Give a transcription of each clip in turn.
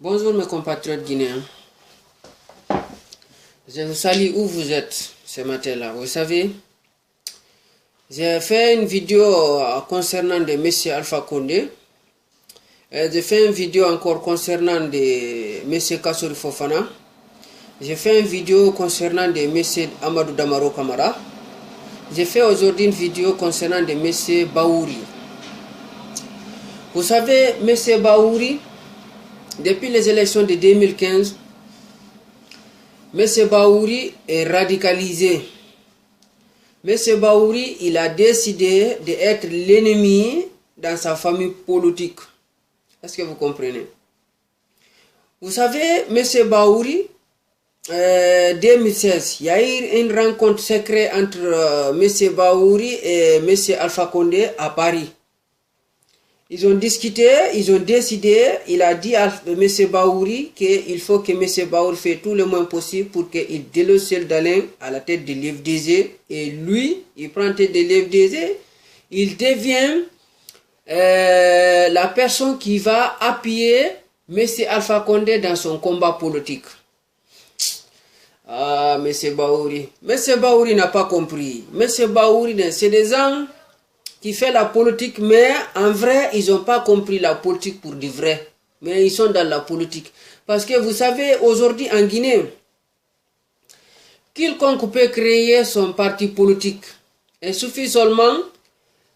Bonjour mes compatriotes guinéens. Je vous salue où vous êtes ce matin-là. Vous savez, j'ai fait une vidéo concernant de M. Alpha Condé. J'ai fait une vidéo encore concernant de M. Kassory Fofana. J'ai fait une vidéo concernant de M. Amadou Damaro Camara. J'ai fait aujourd'hui une vidéo concernant de M. Bahouri. Vous savez, M. Bahouri, depuis les élections de 2015, M. Bahouri est radicalisé. M. Bahouri, il a décidé d'être l'ennemi dans sa famille politique. Est-ce que vous comprenez? Vous savez, M. Bahouri, 2016, il y a eu une rencontre secrète entre M. Bahouri et M. Alpha Condé à Paris. Ils ont discuté, ils ont décidé, il a dit à M. Bahouri qu'il faut que M. Bahouri fait tout le moins possible pour qu'il déloge Cellou Dalein à la tête de l'FDG. Et lui, il prend la tête de l'FDG, il devient la personne qui va appuyer M. Alpha Condé dans son combat politique. Ah, M. Bahouri. M. Bahouri n'a pas compris. M. Bahouri, c'est des gens qui fait la politique, mais en vrai, ils n'ont pas compris la politique pour du vrai. Mais ils sont dans la politique. Parce que vous savez, aujourd'hui en Guinée, quiconque peut créer son parti politique. Il suffit seulement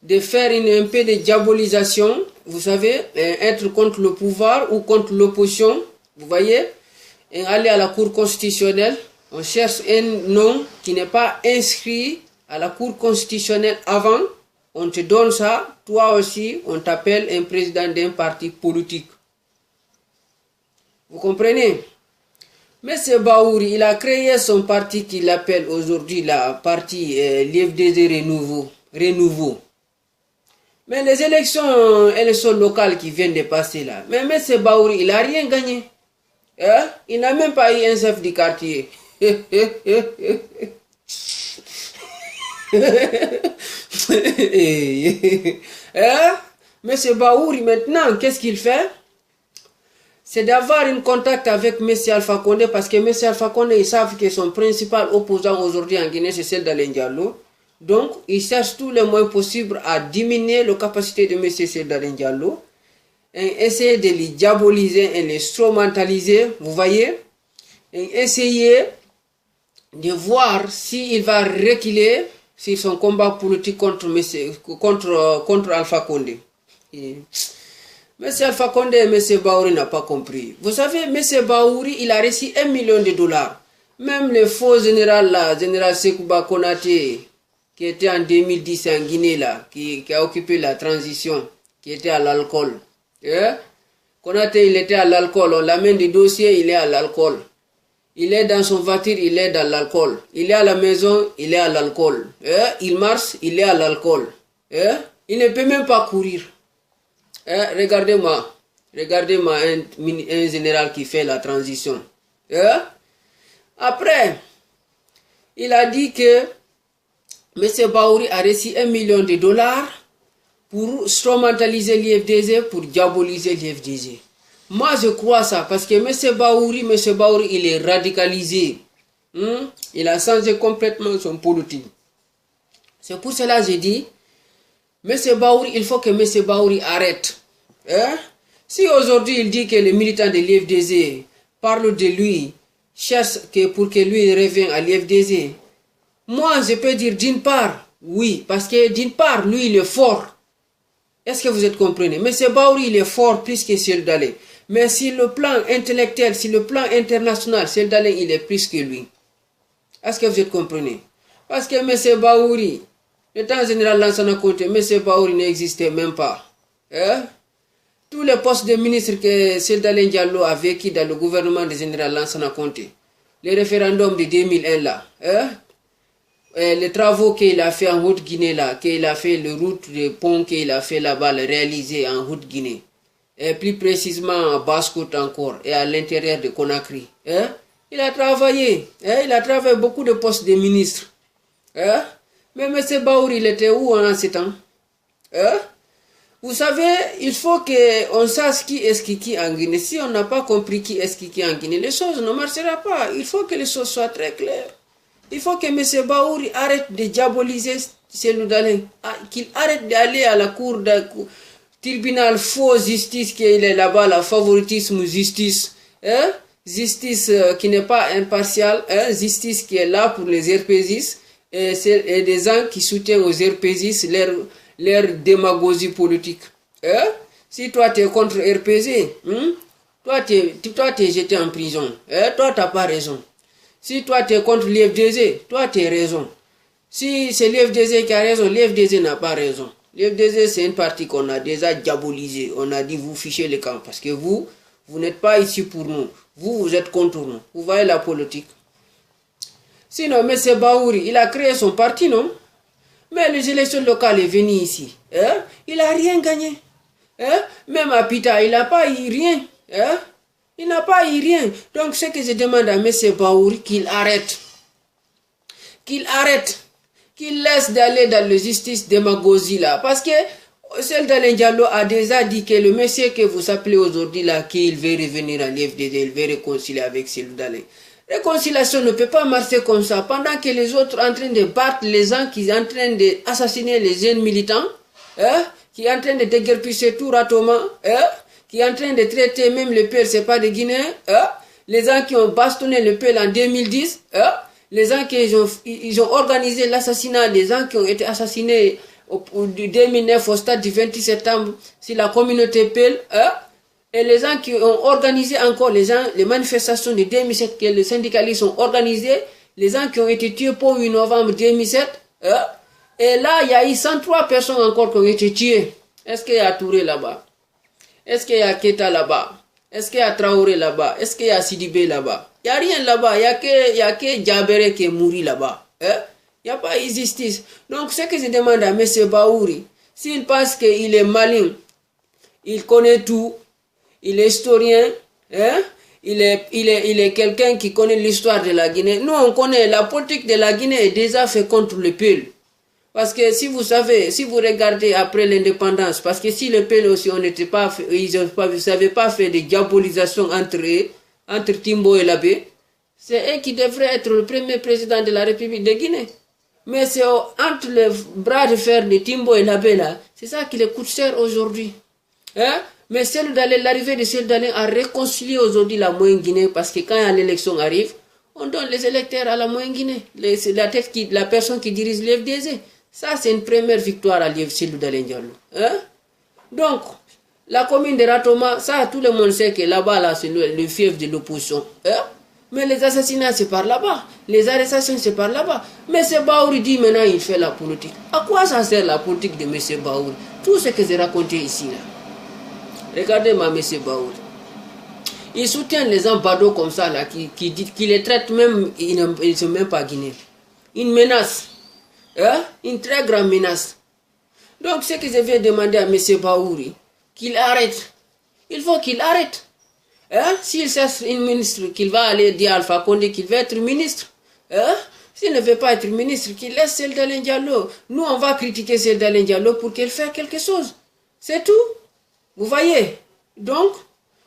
de faire un peu de diabolisation, vous savez, être contre le pouvoir ou contre l'opposition, vous voyez, et aller à la Cour constitutionnelle. On cherche un nom qui n'est pas inscrit à la Cour constitutionnelle avant. On te donne ça, toi aussi, on t'appelle un président d'un parti politique. Vous comprenez? M. Bahouri, il a créé son parti qu'il appelle aujourd'hui la parti l'FDG Renouveau. Mais les élections locales qui viennent de passer là, mais M. Bahouri, il n'a rien gagné. Hein? Il n'a même pas eu un chef du quartier. Monsieur Bahouri maintenant, qu'est-ce qu'il fait? C'est d'avoir un contact avec M. Alpha Condé, parce que M. Alpha Condé, ils savent que son principal opposant aujourd'hui en Guinée, c'est Cellou Dalein Diallo. Donc, ils cherchent tous les moyens possibles à diminuer la capacité de M. Cellou Dalein Diallo, et essayer de les diaboliser et les instrumentaliser, vous voyez, et essayer de voir s'il va reculer sur son combat politique contre Alpha Condé. M. Alpha Condé et M. Bahouri n'ont pas compris. Vous savez, M. Bahouri, il a reçu $1 million. Même le faux général là, général Sekouba Konaté, qui était en 2010 en Guinée là, qui a occupé la transition, qui était à l'alcool. Konaté, il était à l'alcool, on l'amène du dossier, il est à l'alcool. Il est dans son voiture, il est dans l'alcool. Il est à la maison, il est à l'alcool. Il marche, il est à l'alcool. Il ne peut même pas courir. Regardez-moi. Regardez-moi un général qui fait la transition. Après, il a dit que M. Bahouri a reçu $1 million pour instrumentaliser l'IFDG, pour diaboliser l'IFDG. Moi, je crois ça, parce que M. Bahouri, il est radicalisé. Il a changé complètement son politique. C'est pour cela que j'ai dit, M. Bahouri, il faut que M. Bahouri arrête. Si aujourd'hui il dit que les militants de l'IFDG parlent de lui, cherchent pour que lui revienne à l'IFDG, moi, je peux dire d'une part, oui, parce que d'une part, lui, il est fort. Est-ce que vous êtes comprenez? M. Bahouri, il est fort plus que Cellou Dalein. Mais sur le plan intellectuel, sur le plan international, Cellou Dalein, il est plus que lui. Est-ce que vous êtes comprenez? Parce que M. Bahouri, le temps général Lansana Conté, M. Bahouri n'existait même pas. Tous les postes de ministre que Cellou Dalein Diallo a vécu dans le gouvernement du général Lansana Conté, les référendums de 2001 là, les travaux qu'il a fait en Haute-Guinée là, qu'il a fait le route de pont qu'il a fait là-bas, réalisé en Haute-Guinée, et plus précisément à Basse-Côte encore, et à l'intérieur de Conakry. Il a travaillé, il a travaillé beaucoup de postes de ministres. Mais M. Bahouri, il était où en ce temps? Vous savez, il faut qu'on sache qui est qui en Guinée. Si on n'a pas compris qui est qui en Guinée, les choses ne marcheront pas. Il faut que les choses soient très claires. Il faut que M. Baouri arrête de diaboliser Cellou Dalein, qu'il arrête d'aller à la cour de tribunal faux justice qui est là-bas, la favoritisme justice, hein? Justice qui n'est pas impartiale, hein? Justice qui est là pour les RPGistes et des gens qui soutiennent aux RPGistes leur démagogie politique. Hein? Si toi tu es contre RPG, toi tu es jeté en prison, hein? Toi tu n'as pas raison. Si toi tu es contre l'IFDZ, toi tu as raison. Si c'est l'IFDZ qui a raison, l'IFDZ n'a pas raison. L'IFDZ c'est une partie qu'on a déjà diabolisée. On a dit vous fichez le camp parce que vous n'êtes pas ici pour nous. Vous êtes contre nous. Vous voyez la politique. Sinon, M. Baouri, il a créé son parti, non? Mais les élections locales est venu ici. Hein? Il n'a rien gagné. Hein? Même à Pita, il n'a pas eu rien. Hein? Il n'a pas eu rien. Donc, ce que je demande à M. Baouri, qu'il arrête. Qu'il arrête. Qu'il laisse d'aller dans la justice démagogie là. Parce que Cellou Dalein Diallo a déjà dit que le monsieur que vous appelez aujourd'hui là, qu'il veut revenir à l'IFDD, il veut réconcilier avec Cellou Dalein. Réconciliation ne peut pas marcher comme ça. Pendant que les autres sont en train de battre les gens qui sont en train d'assassiner les jeunes militants, hein, qui sont en train de déguerpisser tout ratement, hein, qui sont en train de traiter même le PL, c'est pas des Guinéens, hein, les gens qui ont bastonné le PL en 2010, hein, les gens qui ont organisé l'assassinat des gens qui ont été assassinés au 2009 au stade du 28 septembre sur la communauté PL, hein, et les gens qui ont organisé encore les manifestations de 2007 que les syndicalistes ont organisées, les gens qui ont été tués pour 8 novembre 2007, hein, et là il y a eu 103 personnes encore qui ont été tuées. Est-ce qu'il y a Touré là-bas? Est-ce qu'il y a Keita là-bas? Est-ce qu'il y a Traoré là-bas? Est-ce qu'il y a Sidibé là-bas? Il n'y a rien là-bas. Il n'y a que Diabere qui est mort là-bas. Hein? Il n'y a pas de justice. Donc, ce que je demande à M. Baouri, s'il pense qu'il est malin, il connaît tout, il est historien, hein? Il est quelqu'un qui connaît l'histoire de la Guinée. Nous, on connaît la politique de la Guinée est déjà fait contre le PEL. Parce que si vous savez, si vous regardez après l'indépendance, parce que si le PEL aussi, on n'était pas, ils n'avaient pas fait de diabolisation entre Timbo et Labé, c'est eux qui devraient être le premier président de la République de Guinée. Mais c'est entre les bras de fer de Timbo et Labé là, c'est ça qui les coûte cher aujourd'hui. Hein? Mais l'arrivée de Cellou Dalein a réconcilié aujourd'hui la moyenne Guinée parce que quand l'élection arrive, on donne les électeurs à la moyenne Guinée. C'est la personne qui dirige l'FDZ. Ça, c'est une première victoire à Cellou Dalein Diallo. Hein? Donc, la commune de Ratoma, ça, tout le monde sait que là-bas, là, c'est le fief de l'opposition. Hein? Mais les assassinats, c'est par là-bas. Les arrestations, c'est par là-bas. M. Baouri dit maintenant, il fait la politique. À quoi ça sert la politique de M. Baouri? Tout ce que j'ai raconté ici, là. Regardez-moi, M. Baouri. Il soutient les gens badauds comme ça, là, qui les traitent même, ils ne sont même pas guinéens. Une menace. Hein? Une très grande menace. Donc, ce que je vais demander à M. Baouri, qu'il arrête. Il faut qu'il arrête. Hein? S'il cherche une ministre, qu'il va aller dire à Alpha Condé qu'il veut être ministre. Hein? S'il ne veut pas être ministre, qu'il laisse Cellou Dalein Diallo. Nous, on va critiquer Cellou Dalein Diallo pour qu'elle fasse quelque chose. C'est tout. Vous voyez? Donc,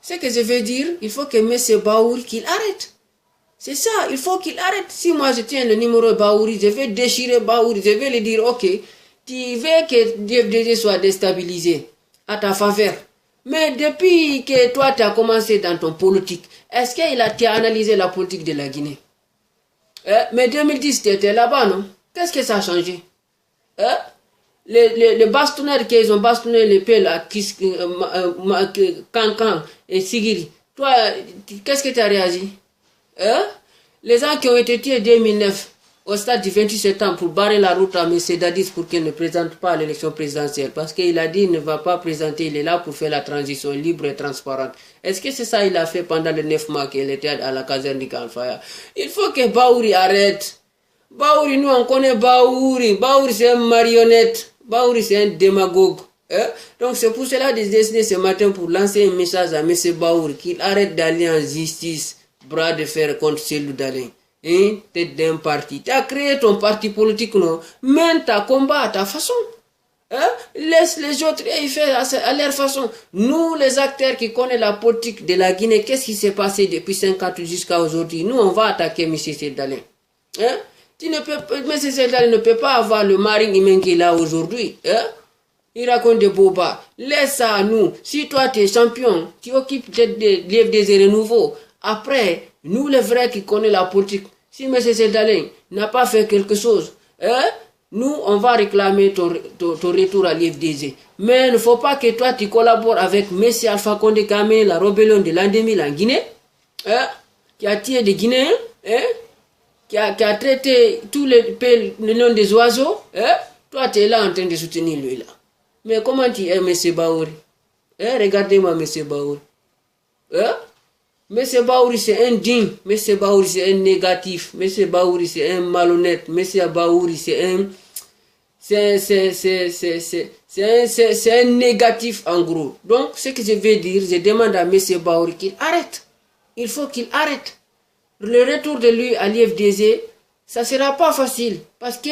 ce que je veux dire, il faut que M. Baouri, qu'il arrête. C'est ça, il faut qu'il arrête. Si moi je tiens le numéro Baouri, je vais déchirer Baouri, je vais lui dire, ok, tu veux que DFDD soit déstabilisé à ta faveur. Mais depuis que toi tu as commencé dans ton politique, est-ce qu'il a analysé la politique de la Guinée? Mais 2010, tu étais là-bas, non? Qu'est-ce que ça a changé? Les bastonneurs qu'ils ont bastonné les pelles à Kankan et Sigiri, toi, qu'est-ce que tu as réagi? Les gens qui ont été tués en 2009 au stade du 28 septembre pour barrer la route à M. Dadis pour qu'il ne présente pas à l'élection présidentielle. Parce qu'il a dit qu'il ne va pas présenter, il est là pour faire la transition libre et transparente. Est-ce que c'est ça qu'il a fait pendant les 9 mois qu'il était à la caserne du Kanfaya? Il faut que Baouri arrête. Baouri, nous on connaît Baouri. Baouri c'est un marionnette. Baouri c'est un démagogue. Donc c'est pour cela que j'ai décidé ce matin pour lancer un message à M. Baouri qu'il arrête d'aller en justice, bras de fer contre Cellou Dalein. T'es d'un parti. Tu as créé ton parti politique, non? Mène ta combat à ta façon. Hein? Laisse les autres et ils font à leur façon. Nous, les acteurs qui connaissent la politique de la Guinée, qu'est-ce qui s'est passé depuis 50 jusqu'à aujourd'hui? Nous, on va attaquer M. Sédalin. Hein? M. Sédalin ne peut pas avoir le Marine Imengue là aujourd'hui. Hein? Il raconte des bobas. Laisse ça à nous. Si toi, tu es champion, tu occupes peut-être des renouveaux. Après, nous, les vrais qui connaissent la politique, si M. Sédalin n'a pas fait quelque chose, hein, nous, on va réclamer ton retour à l'IFDZ. Mais il ne faut pas que toi, tu collabores avec M. Alpha Condé Kamé, la rébellion de l'an 2000 en Guinée, hein, qui a tué des Guinéens, hein, qui a traité tous les noms des oiseaux. Hein. Toi, tu es là en train de soutenir lui, là. Mais comment tu es, M. Baouri? Hein? Regardez-moi, M. Baouri. Hein? M. Baouri, c'est un digne. M. Baouri, c'est un négatif. M. Baouri, c'est un malhonnête. M. Baouri, c'est un négatif, en gros. Donc, ce que je veux dire, je demande à M. Baouri qu'il arrête. Il faut qu'il arrête. Le retour de lui à l'IFDZ, ça ne sera pas facile. Parce que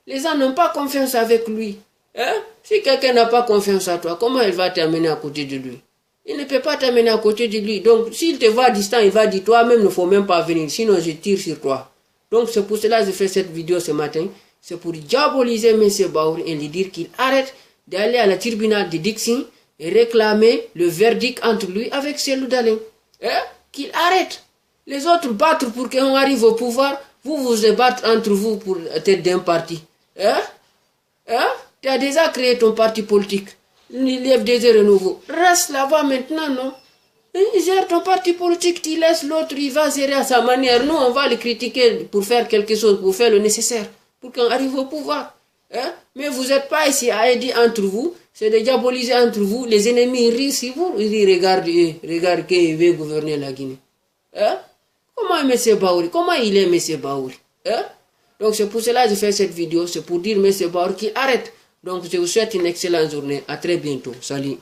les gens n'ont pas confiance avec lui. Hein? Si quelqu'un n'a pas confiance en toi, comment il va t'amener à côté de lui? Il ne peut pas t'amener à côté de lui. Donc, s'il te voit distant, il va dire, toi-même, il ne faut même pas venir, sinon je tire sur toi. Donc, c'est pour cela que je fais cette vidéo ce matin. C'est pour diaboliser M. Baouri et lui dire qu'il arrête d'aller à la tribunal de Dixon et réclamer le verdict entre lui avec Cellou Dalein. Hein? Qu'il arrête. Les autres battre pour qu'on arrive au pouvoir, vous vous battre entre vous pour tête d'un parti. Hein? Hein? Tu as déjà créé ton parti politique, l'IFDZ Renouveau. Reste là-bas maintenant, non? Gère ton parti politique, tu laisses l'autre, il va gérer à sa manière. Nous, on va le critiquer pour faire quelque chose, pour faire le nécessaire, pour qu'on arrive au pouvoir. Hein? Mais vous n'êtes pas ici à aider entre vous, c'est de diaboliser entre vous. Les ennemis rient sur vous, ils disent, regarde qu'il veut gouverner la Guinée. Hein? Comment M. Baouri? Comment il est M. Baouri? Hein? Donc c'est pour cela que je fais cette vidéo, c'est pour dire M. Baouri qu'il arrête. Donc je vous souhaite une excellente journée. À très bientôt. Salut.